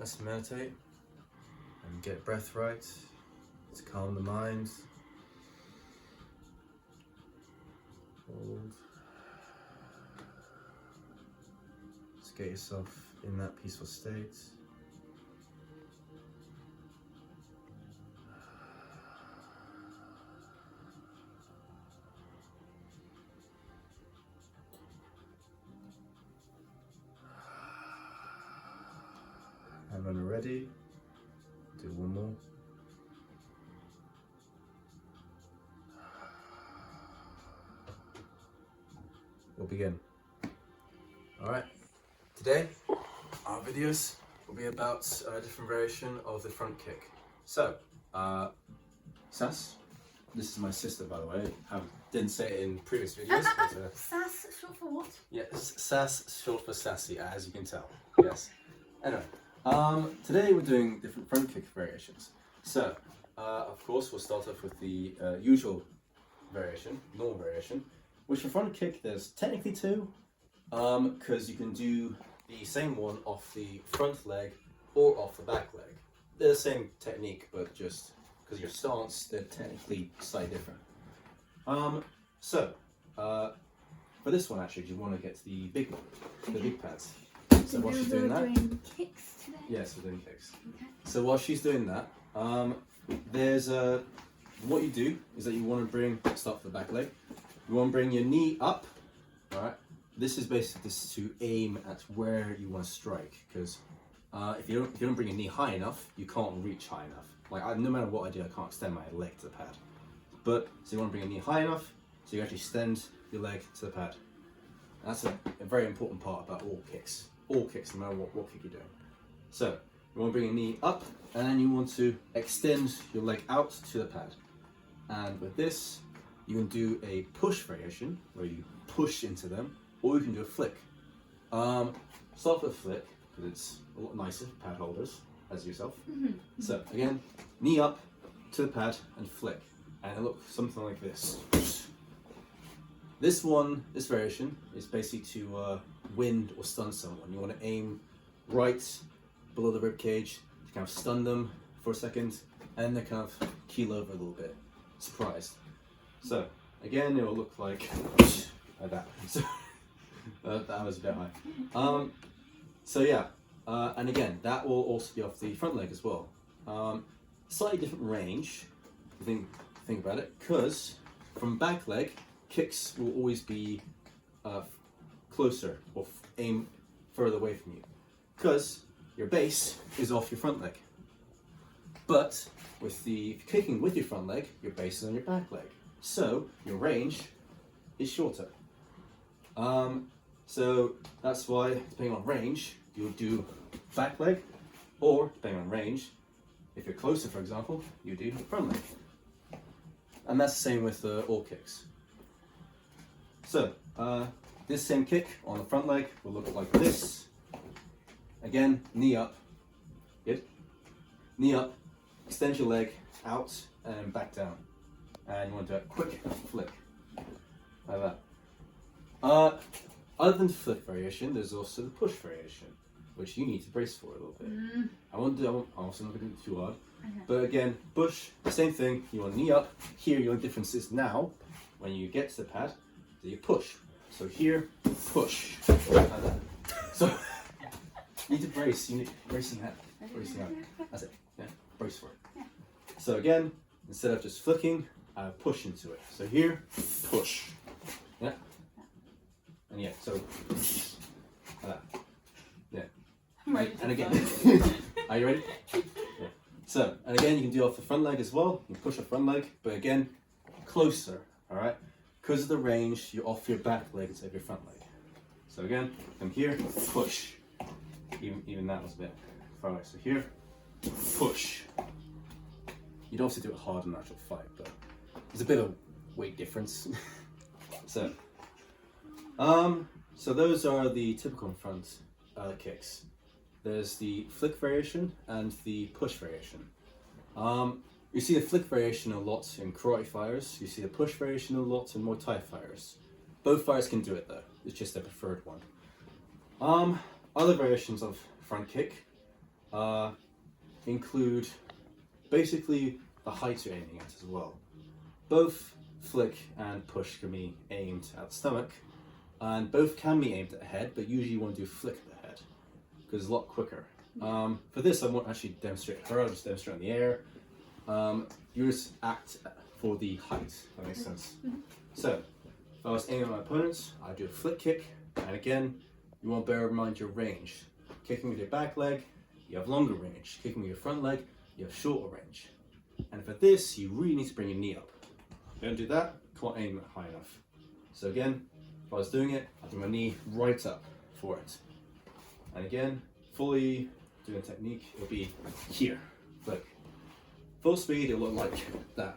let's meditate and get breath right to calm the mind. Hold. Just get yourself in that peaceful state. And when we're ready, do one more. We'll begin. Alright, today our videos will be about a different variation of the front kick. So, Sass, this is my sister, by the way. I didn't say it in previous videos. But, Sass, short for what? yes, Sass, short for sassy, as you can tell. Yes. Anyway, today we're doing different front kick variations. So, of course, we'll start off with the usual variation, normal variation, which for front kick there's technically two, because you can do the same one off the front leg or off the back leg. They're the same technique, but just because your stance, they're technically slightly different. For this one actually, you want to get the big one, the big pads. So while she's doing that, doing kicks today? yes, we're doing kicks. Okay. So while she's doing that, what you do is that you want to start with the back leg. You want to bring your knee up, all right? This is basically just to aim at where you want to strike, because if you don't bring your knee high enough, you can't reach high enough. Like no matter what I do, I can't extend my leg to the pad. So you want to bring your knee high enough, so you actually extend your leg to the pad. That's a very important part about all kicks. All kicks, no matter what kick you're doing. So you want to bring your knee up, and then you want to extend your leg out to the pad. And with this, you can do a push variation where you push into them, or you can do a flick. Start with a flick because it's a lot nicer for pad holders as yourself. Mm-hmm. So again, knee up to the pad and flick, and it looks something like this. This variation is basically to wind or stun someone. You want to aim right below the rib cage to kind of stun them for a second, and then kind of keel over a little bit, surprised. So again, it will look like that. So that was a bit high. And again, that will also be off the front leg as well. Slightly different range. If you think about it, because from back leg, kicks will always be closer or aim further away from you, because your base is off your front leg. But if you're kicking with your front leg, your base is on your back leg, so your range is shorter. So that's why, depending on range, you'll do back leg, or depending on range, if you're closer, for example, you do front leg. And that's the same with all kicks. So, this same kick on the front leg will look like this. Again, knee up. Good. Knee up, extend your leg out and back down. And you want to do a quick flick. Like that. Other than the flick variation, there's also the push variation, which you need to brace for a little bit. I'm also not going to do it too hard. Okay. But again, push, same thing. You want knee up. Here, your difference is now, when you get to the pad, that you push. So here, push. Like that. So, you need to brace. You need bracing that. Bracing out. That's it. Yeah, brace for it. Yeah. So again, instead of just flicking, push into it. So here, push. Yeah. And yeah, so like that. Yeah. I'm ready to And again, go. are you ready? Yeah. So, and again, you can do off the front leg as well. You can push the front leg, but again, closer, all right? Because of the range, you're off your back leg instead of your front leg. So again, come here, push. Even that was a bit far away. So here, push. You don't have to do it hard in an actual fight, but there's a bit of weight difference. So those are the typical front kicks. There's the flick variation and the push variation. You see the flick variation a lot in karate fighters. You see the push variation a lot in Muay Thai fighters. Both fighters can do it though. It's just their preferred one. Other variations of front kick include basically the height you're aiming at as well. Both flick and push can be aimed at the stomach, and both can be aimed at the head, but usually you want to do flick at the head because it's a lot quicker. For this, I won't actually demonstrate her, I'll just demonstrate in the air. You just act for the height, if that makes sense. So, if I was aiming at my opponents, I'd do a flick kick, and again, you want to bear in mind your range. Kicking with your back leg, you have longer range. Kicking with your front leg, you have shorter range. And for this, you really need to bring your knee up. If you don't do that, you can't aim it high enough. So again, if I was doing it, I'd do my knee right up for it. And again, fully doing a technique, it'll be here, flick. Full speed, it'll look like that.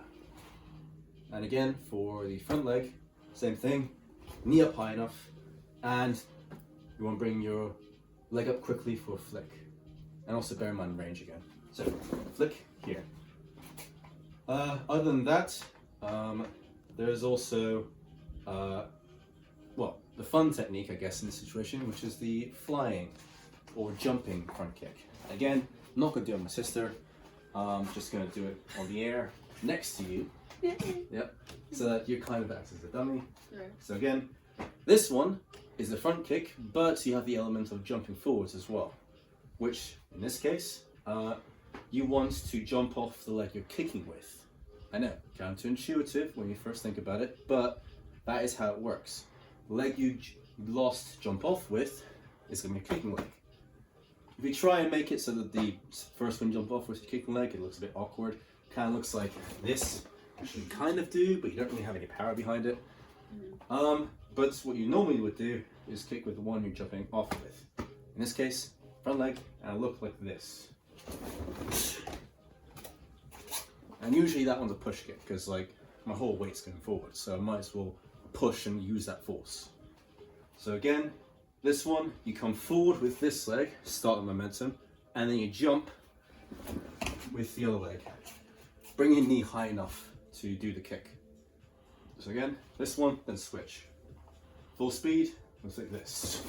And again, for the front leg, same thing, knee up high enough, and you want to bring your leg up quickly for a flick. And also bear in mind range again. So, flick here. Other than that, there's also, the fun technique, I guess, in this situation, which is the flying or jumping front kick. Again, I'm not going to do it on my sister. Just going to do it on the air next to you. Yep. So that you kind of act as a dummy. Right. So again, this one is the front kick, but you have the element of jumping forwards as well, which in this case, you want to jump off the leg you're kicking with. I know, counterintuitive when you first think about it, but that is how it works. The leg you lost jump off with is going to be a kicking leg. If you try and make it so that the first one jump off with your kicking leg, it looks a bit awkward. Kind of looks like this, which you kind of do, but you don't really have any power behind it. But what you normally would do is kick with the one you're jumping off with. In this case, front leg, and it'll look like this. And usually that one's a push kick, because like my whole weight's going forward, so I might as well push and use that force. So again, this one, you come forward with this leg, start the momentum, and then you jump with the other leg. Bring your knee high enough to do the kick. So again, this one, then switch. Full speed, looks like this.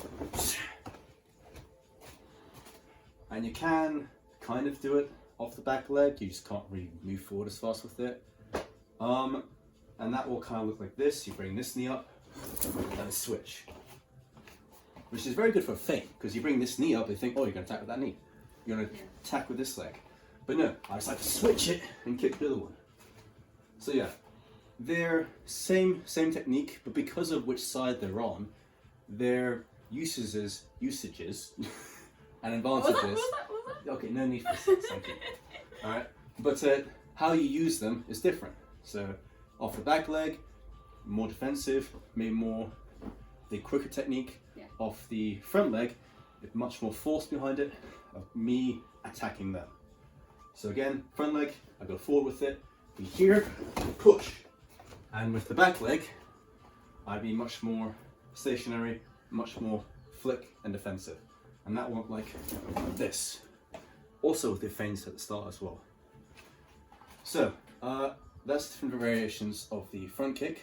And you can kind of do it off the back leg, you just can't really move forward as fast with it. And that will kind of look like this. You bring this knee up and switch. Which is very good for a feint, because you bring this knee up, they think, oh, you're going to attack with that knee. You're going to attack with this leg. But no, I just like to switch it and kick the other one. So yeah, they're same technique, but because of which side they're on, their usages and advantages. Okay, no need for this. Thank you. All right, but how you use them is different. So off the back leg, more defensive, maybe more the quicker technique. Yeah. Off the front leg, with much more force behind it, of me attacking them. So again, front leg, I go forward with it, be here, push. And with the back leg, I'd be much more stationary, much more flick and defensive. And that won't like this. Also with the feints at the start as well. So, that's different variations of the front kick.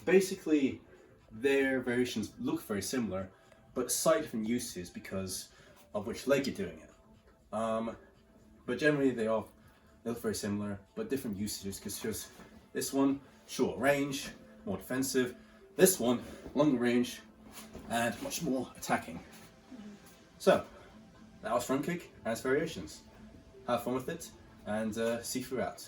Basically, their variations look very similar, but slightly different uses because of which leg you're doing it. But generally they look very similar, but different usages, because here's this one, short range, more defensive. This one, longer range, and much more attacking. So, that was front kick and its variations. Have fun with it, and see you throughout.